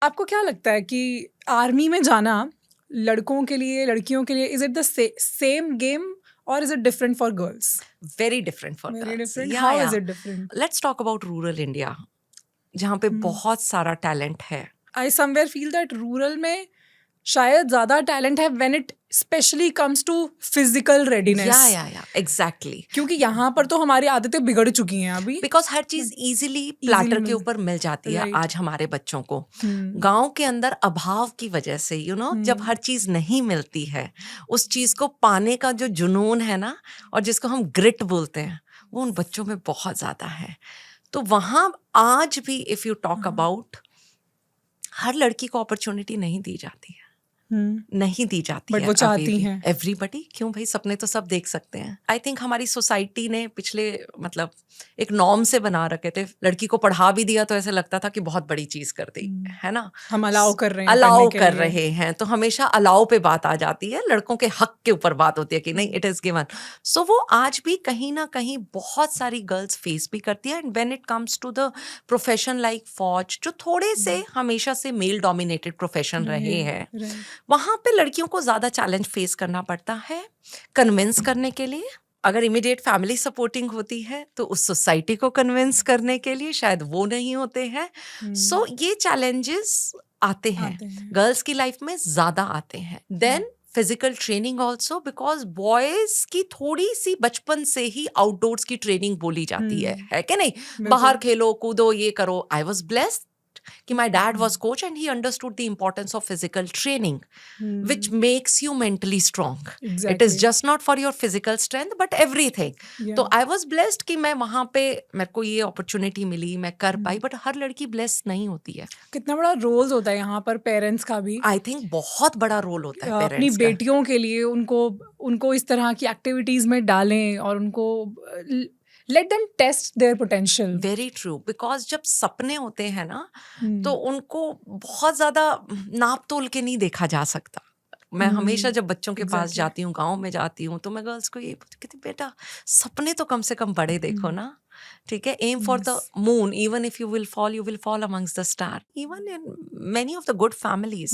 आपको क्या लगता है कि आर्मी में जाना लड़कों के लिए, लड़कियों के लिए, is it the same game और is it different for girls? Very different for very girls. Different. Yeah how is yeah it different? Let's talk about rural India, जहाँ पे बहुत सारा टैलेंट है. I somewhere feel that rural में शायद ज्यादा talent है when it specially comes to physical readiness. Yeah exactly. क्योंकि यहाँ पर तो हमारी आदतें बिगड़ चुकी हैं अभी. बिकॉज हर चीज इजीली Easily प्लाटर के मिल ऊपर मिल जाती है राइट. आज हमारे बच्चों को. गांव के अंदर अभाव की वजह से जब हर चीज नहीं मिलती है, उस चीज को पाने का जो जुनून है ना, और जिसको हम ग्रिट बोलते हैं, वो उन बच्चों में बहुत ज्यादा है. तो वहां आज भी इफ यू टॉक अबाउट, हर लड़की को अपॉर्चुनिटी नहीं दी जाती है. नहीं दी जाती बट है. वो चाहती हैं. एवरीबडी, क्यों भाई, सपने तो सब देख सकते हैं. आई थिंक हमारी सोसाइटी ने पिछले मतलब एक नॉर्म से बना रखे थे. लड़की को पढ़ा भी दिया तो ऐसे लगता था कि बहुत बड़ी चीज कर दी है ना. हम अलाउ कर रहे हैं, अलाउ कर रहे हैं, तो हमेशा अलाउ पे बात आ जाती है. लड़कों के हक के ऊपर बात होती है कि नहीं, इट इज गिवन. सो वो आज भी कहीं ना कहीं बहुत सारी गर्ल्स फेस भी करती है. And when it comes to the profession like फौज, जो थोड़े से हमेशा से मेल डोमिनेटेड प्रोफेशन रहे हैं, वहां पे लड़कियों को ज्यादा चैलेंज फेस करना पड़ता है कन्विंस करने के लिए. अगर इमीडिएट फैमिली सपोर्टिंग होती है तो उस सोसाइटी को कन्विंस करने के लिए शायद वो नहीं होते हैं. सो ये चैलेंजेस आते हैं गर्ल्स की लाइफ में, ज्यादा आते हैं. Then physical training also, because boys की थोड़ी सी बचपन से ही आउटडोर्स की ट्रेनिंग बोली जाती है कि नहीं, बाहर खेलो कूदो ये करो. आई वॉज ब्लेस्ड कि my dad was coach and he understood the importance of physical training, which makes you mentally strong. It is just not for your physical strength but everything. तो I was blessed कि मैं वहाँ पे मेरे को ये opportunity मिली, मैं कर पाई. बट हर लड़की blessed नहीं होती है. कितना बड़ा रोल होता है यहाँ पर पेरेंट्स का भी. आई थिंक बहुत बड़ा रोल होता है अपनी पेरेंट्स का. बेटियों के लिए उनको इस तरह की एक्टिविटीज में डालें और उनको let them test their potential. Very true. Because जब सपने होते हैं ना, तो उनको बहुत ज्यादा नाप तोल के नहीं देखा जा सकता. मैं हमेशा जब बच्चों के पास जाती हूँ, गांव में जाती हूँ, तो मैं गर्ल्स को ये कहती, बेटा सपने तो कम से कम बड़े देखो ना. ठीक है, aim for the moon. Even if you will fall amongst the star. Even in many of the good families,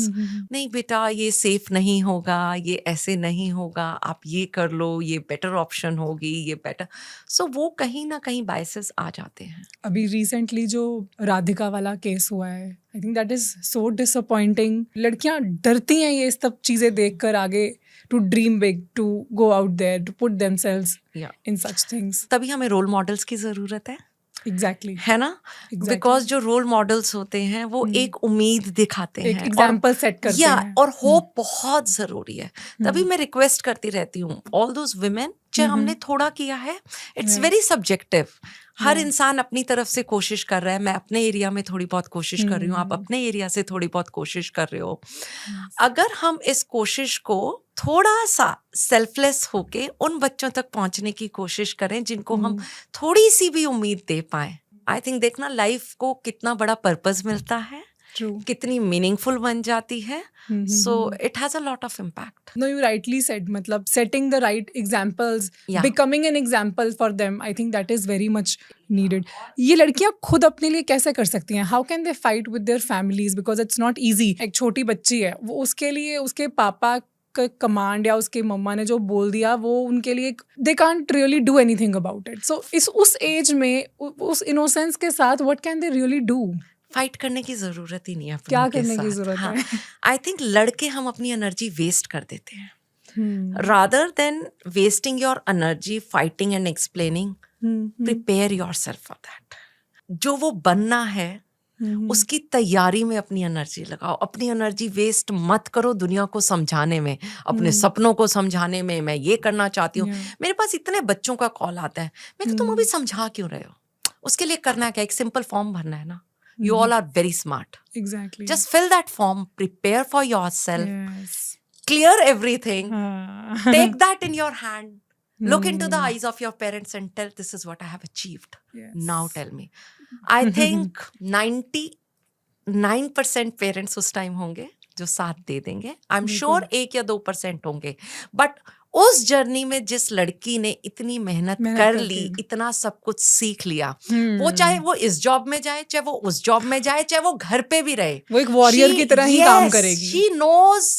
नहीं बेटा ये सेफ नहीं होगा, ये ऐसे नहीं होगा, आप ये कर लो, ये बेटर ऑप्शन होगी, ये बेटर. सो वो कहीं ना कहीं बायसेस आ जाते हैं. अभी रिसेंटली जो राधिका वाला केस हुआ है, I think that is so disappointing. लड़कियां डरती हैं ये सब चीजें देखकर आगे, to dream big, to go out there, to put themselves in such things. तभी हमें रोल मॉडल्स की जरूरत है. एग्जैक्टली. है ना. बिकॉज जो रोल मॉडल्स होते हैं वो एक उम्मीद दिखाते हैं, एक एग्जाम्पल सेट करते हैं. और होप बहुत जरूरी है. तभी मैं रिक्वेस्ट करती रहती हूँ ऑल दोज वुमेन, चाहे हमने थोड़ा किया है, इट्स वेरी सब्जेक्टिव. हर इंसान अपनी तरफ से कोशिश कर रहा है. मैं अपने एरिया में थोड़ी बहुत कोशिश कर रही हूँ, आप अपने एरिया से थोड़ी बहुत कोशिश कर रहे हो. अगर हम इस कोशिश को थोड़ा सा सेल्फलेस होके उन बच्चों तक पहुंचने की कोशिश करें जिनको हम थोड़ी सी भी उम्मीद दे पाए, आई थिंक देखना लाइफ को कितना बड़ा पर्पस मिलता है. True. कितनी मीनिंगफुल बन जाती है. So it has a lot of impact. No, you rightly said, मतलब setting the right examples, becoming an example for them, I think that is very much needed. ये लड़कियां खुद अपने लिए कैसे कर सकती हैं? How can they fight with their families? Because it's not easy. एक छोटी बच्ची है, वो उसके लिए उसके पापा का कमांड या उसके मम्मा ने जो बोल दिया वो उनके लिए they can't really do anything about it. So उस एज में उस इनोसेंस के साथ what can they really do? Fight करने की जरूरत ही नहीं है. क्या करने की जरूरत है? आई थिंक लड़के हम अपनी एनर्जी वेस्ट कर देते हैं. Rather than wasting your energy fighting and explaining, prepare yourself for that. जो वो बनना है उसकी तैयारी में अपनी एनर्जी लगाओ. अपनी एनर्जी वेस्ट मत करो दुनिया को समझाने में, अपने सपनों को समझाने में. मैं ये करना चाहती हूँ. मेरे पास इतने बच्चों का कॉल आता है, मैं कहती तुम अभी समझा क्यों रहे हो? उसके लिए करना क्या, एक सिंपल फॉर्म भरना है ना. You all are very smart. Exactly. Just fill that form, prepare for yourself, clear everything, take that in your hand, look into the eyes of your parents and tell, this is what I have achieved. Now tell me. I think 99% parents उस time होंगे जो साथ दे देंगे. I'm sure 1 या 2% होंगे. But उस journey में जिस लड़की ने इतनी मेहनत मेहनत कर करके। ली, इतना सब कुछ सीख लिया, वो चाहे वो इस जॉब में जाए, चाहे वो उस जॉब में जाए, चाहे वो घर पे भी रहे, वो एक वॉरियर की तरह ही काम करेगी। she knows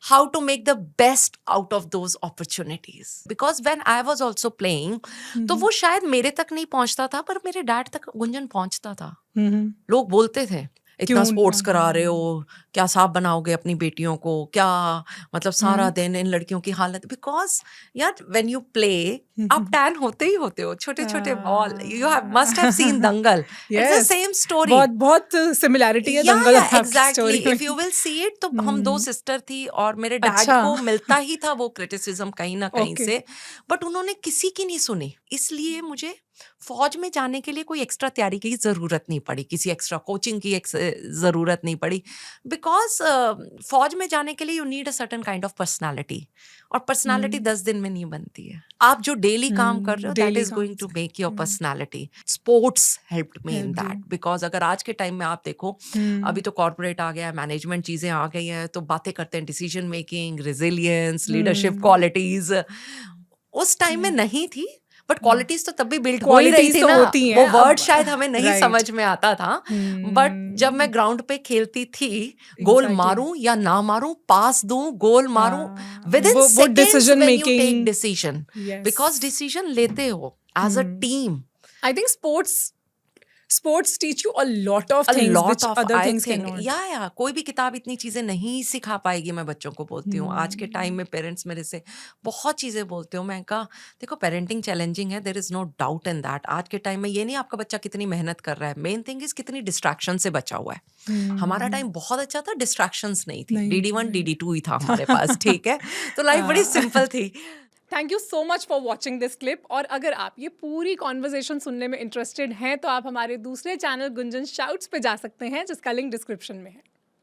how to make the best out of those opportunities. Because when I was also playing, तो वो शायद मेरे तक नहीं पहुंचता था, पर मेरे डैड तक गुंजन पहुंचता था। लोग बोलते थे इतना क्यों स्पोर्ट्स ना? करा रहे हो, क्या साफ बनाओगे अपनी बेटियों को, क्या मतलब सारा दिन इन लड़कियों की हालत, बिकॉज यार व्हेन यू प्ले आप टैन होते ही होते हो, छोटे छोटे ball, you have must have seen Dangal, it's the same story, बहुत बहुत सिमिलैरिटी है दंगल और आपकी exactly, story if you will see it, तो हम दो सिस्टर थी और मेरे डैड अच्छा। को मिलता ही था वो क्रिटिसिज्म कहीं ना कहीं Okay. से, बट उन्होंने किसी की नहीं सुनी, इसलिए मुझे फौज में जाने के लिए कोई एक्स्ट्रा तैयारी की जरूरत नहीं पड़ी, किसी एक्स्ट्रा कोचिंग की जरूरत नहीं पड़ी, बिकॉज फौज में जाने के लिए you need a certain kind of personality, और पर्सनालिटी 10 दिन में नहीं बनती है। आप जो डेली काम कर रहे हो, दैट daily इज गोइंग काम to make your personality. Sports helped me in Helped you. That, because अगर आज के टाइम में आप देखो, अभी तो कॉर्पोरेट आ गया है, मैनेजमेंट चीजें आ गई हैं, तो बातें करते हैं decision making, resilience, leadership qualities, उस टाइम में नहीं थी, बट क्वालिटीज तो तब भी बिल्ड हो ही रही Qualities थी तो ना, होती हैं, वो अब- वर्ड शायद हमें नहीं right. समझ में आता था, बट जब मैं ग्राउंड पे खेलती थी, गोल Exactly. मारूं या ना मारूं, पास दूं, गोल मारूं, हाँ, विद इन वो seconds decision when you take making. Decision, Yes. Because decision लेते हो as a team. I think sports teach you a lot of A things lot which of, other I things think, cannot. या कोई भी किताब इतनी चीजें नहीं सिखा पाएगी, मैं बच्चों को बोलती हूँ। आज के टाइम में पेरेंट्स मेरे से बहुत चीजें बोलते हो, मैं कहा देखो पेरेंटिंग चैलेंजिंग है, there is no doubt in that. आज के टाइम में ये नहीं आपका बच्चा कितनी मेहनत कर रहा है, मेन थिंग इज कितनी डिस्ट्रैक्शन से बचा हुआ है। हमारा टाइम बहुत अच्छा था, डिस्ट्रैक्शंस नहीं थी, नहीं DD1 DD2 ही था हमारे पास, ठीक है, तो लाइफ बड़ी सिंपल थी। Thank you so much for watching this clip. और अगर आप ये पूरी कॉन्वर्जेशन सुनने में इंटरेस्टेड हैं तो आप हमारे दूसरे चैनल गुंजन शाउट्स पे जा सकते हैं, जिसका लिंक डिस्क्रिप्शन में है।